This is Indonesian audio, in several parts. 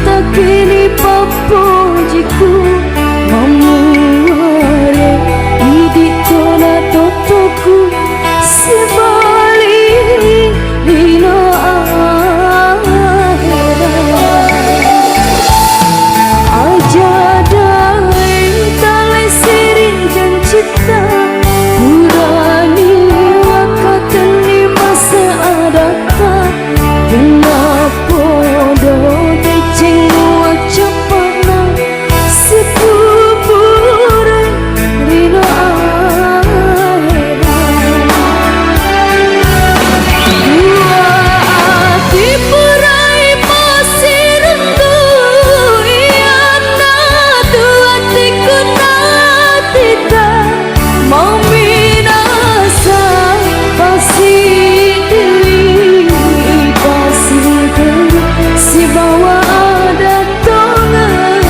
tak kini papojiku mamuare idi tona totoku sebali dino aja dai tale siring dan cita purani wakatani masa adakah dengan podo decing wacapana sepupure rina dua hati purai masih rendu iana dua hatiku natita mau minasa pasti diri si bawa ada tongan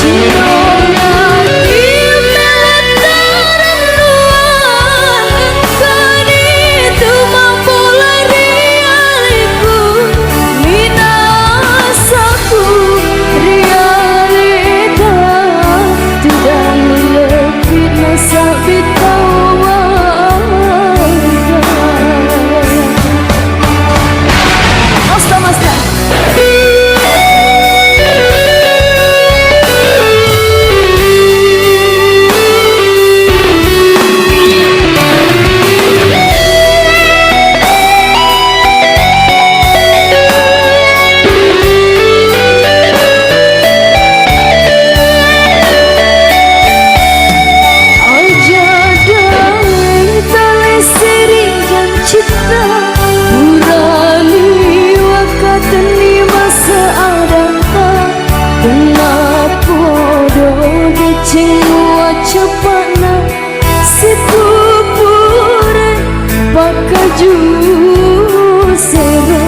Cirona di melantaran luar kani tu mampu lari aliku minasaku realita tudang lebih nasa bitawa cepatna sepupure bakaju seru